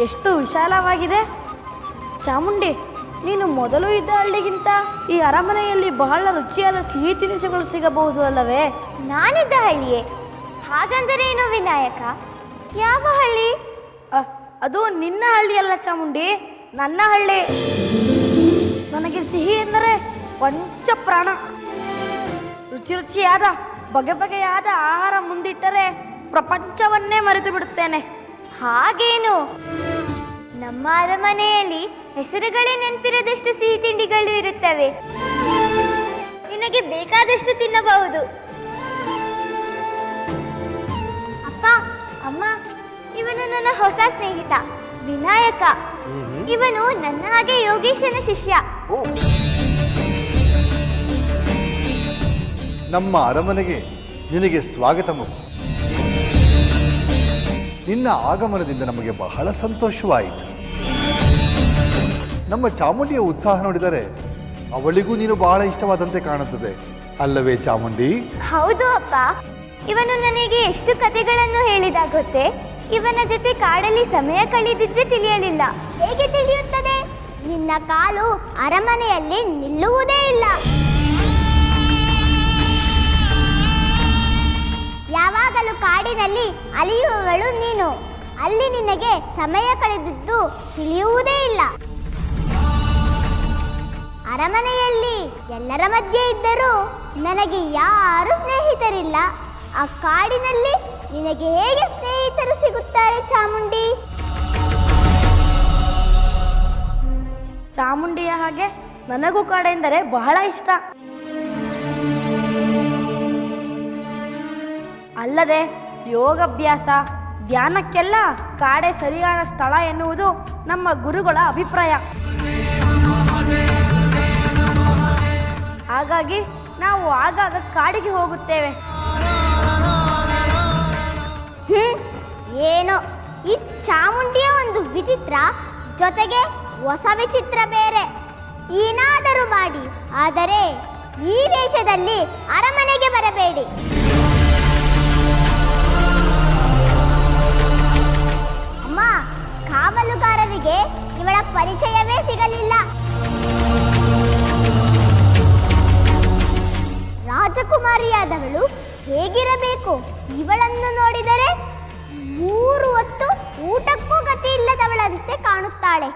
ಎಷ್ಟು ವಿಶಾಲವಾಗಿದೆ. ಚಾಮುಂಡಿ, ನೀನು ಮೊದಲು ಇದ್ದ ಹಳ್ಳಿಗಿಂತ ಈ ಅರಮನೆಯಲ್ಲಿ ಬಹಳ ರುಚಿಯಾದ ಸಿಹಿ ತಿನಿಸುಗಳು ಸಿಗಬಹುದು ಅಲ್ಲವೇ? ನಾನಿದ್ದ ಹಳ್ಳಿಯೇ? ಹಾಗಂದರೇನು ವಿನಾಯಕ? ಯಾವ ಹಳ್ಳಿ? ಅದು ನಿನ್ನ ಹಳ್ಳಿಯಲ್ಲ ಚಾಮುಂಡಿ, ನನ್ನ ಹಳ್ಳಿ. ನನಗೆ ಸಿಹಿ ಎಂದರೆ ಪಂಚ ಪ್ರಾಣ. ರುಚಿ ರುಚಿಯಾದ ಬಗೆ ಬಗೆಯಾದ ಆಹಾರ ಮುಂದಿಟ್ಟರೆ ಪ್ರಪಂಚವನ್ನೇ ಮರೆತು ಬಿಡುತ್ತೇನೆ. ಹಾಗೇನು? ನಮ್ಮ ಅರಮನೆಯಲ್ಲಿ ಹೆಸರುಗಳೇ ನೆನಪಿರದಷ್ಟು ಸಿಹಿ ತಿಂಡಿಗಳು ಇರುತ್ತವೆ. ನಿನಗೆ ಬೇಕಾದಷ್ಟು ತಿನ್ನಬಹುದು. ಅಪ್ಪ, ಅಮ್ಮ, ಇವನು ನನ್ನ ಹೊಸ ಸ್ನೇಹಿತ ವಿನಾಯಕ. ಇವನು ನನ್ನ ಹಾಗೆ ಯೋಗೀಶನ ಶಿಷ್ಯ. ನಮ್ಮ ಅರಮನೆಗೆ ನಿನಗೆ ಸ್ವಾಗತ ಮಗು. ನಿನ್ನ ಆಗಮನದಿಂದ ನಮಗೆ ಬಹಳ ಸಂತೋಷವಾಯಿತು. ನಮ್ಮ ಚಾಮುಂಡಿಯ ಉತ್ಸಾಹ ನೋಡಿದರೆ ಅವಳಿಗೂ ನೀನು ಬಹಳ ಇಷ್ಟವಾದಂತೆ ಕಾಣುತ್ತದೆ ಅಲ್ಲವೇ ಚಾಮುಂಡಿ? ಹೌದು ಅಪ್ಪ. ಇವನು ನನಗೆ ಎಷ್ಟು ಕಥೆಗಳನ್ನು ಹೇಳಿದ ಗೊತ್ತೇ? ಇವನ ಜೊತೆ ಕಾಡಲ್ಲಿ ಸಮಯ ಕಳೆದಿದ್ದೇ ತಿಳಿಯಲಿಲ್ಲ. ಹೇಗೆ ತಿಳಿಯುತ್ತದೆ? ನಿನ್ನ ಕಾಲು ಅರಮನೆಯಲ್ಲಿ ನಿಲ್ಲುವುದೇ ಇಲ್ಲ. ಯಾವಾಗಲೂ ಕಾಡಿನಲ್ಲಿ ಅಲಿಯುವವಳು ನೀನು. ಅಲ್ಲಿ ನಿನಗೆ ಸಮಯ ಕಳೆದಿದ್ದು ತಿಳಿಯುವುದೇ ಇಲ್ಲ. ಅರಮನೆಯಲ್ಲಿ ಎಲ್ಲರ ಮಧ್ಯೆ ಇದ್ದರೂ ನನಗೆ ಯಾರು ಸ್ನೇಹಿತರಿಲ್ಲ. ಆ ಕಾಡಿನಲ್ಲಿ ನಿನಗೆ ಹೇಗೆ ಸ್ನೇಹಿತರು ಸಿಗುತ್ತಾರೆ ಚಾಮುಂಡಿ? ಚಾಮುಂಡಿಯ ಹಾಗೆ ನನಗೂ ಕಾಡೆಂದರೆ ಬಹಳ ಇಷ್ಟ. ಅಲ್ಲದೆ ಯೋಗಾಭ್ಯಾಸ ಧ್ಯಾನಕ್ಕೆಲ್ಲ ಕಾಡೆ ಸರಿಯಾದ ಸ್ಥಳ ಎನ್ನುವುದು ನಮ್ಮ ಗುರುಗಳ ಅಭಿಪ್ರಾಯ. ಹಾಗಾಗಿ ನಾವು ಆಗಾಗ ಕಾಡಿಗೆ ಹೋಗುತ್ತೇವೆ. ಏನೋ ಈ ಚಾಮುಂಡಿಯ ಒಂದು ವಿಚಿತ್ರ, ಜೊತೆಗೆ ಹೊಸ ವಿಚಿತ್ರ ಬೇರೆ. ಏನಾದರೂ ಮಾಡಿ, ಆದರೆ ಈ ವೇಷದಲ್ಲಿ ಅರಮನೆಗೆ ಬರಬೇಡಿ. ಅಮ್ಮ, ಕಾವಲುಗಾರರಿಗೆ ಇವಳ ಪರಿಚಯವೇ ಸಿಗಲಿಲ್ಲ. ರಾಜಕುಮಾರಿಯಾದವಳು ಹೇಗಿರಬೇಕು? ಇವಳನ್ನು ನೋಡಿದರೆ 3 ಹೊತ್ತು ಊಟಕ್ಕೂ ಗತಿ ಇಲ್ಲದವಳಂತೆ ಕಾಣುತ್ತಾಳೆ.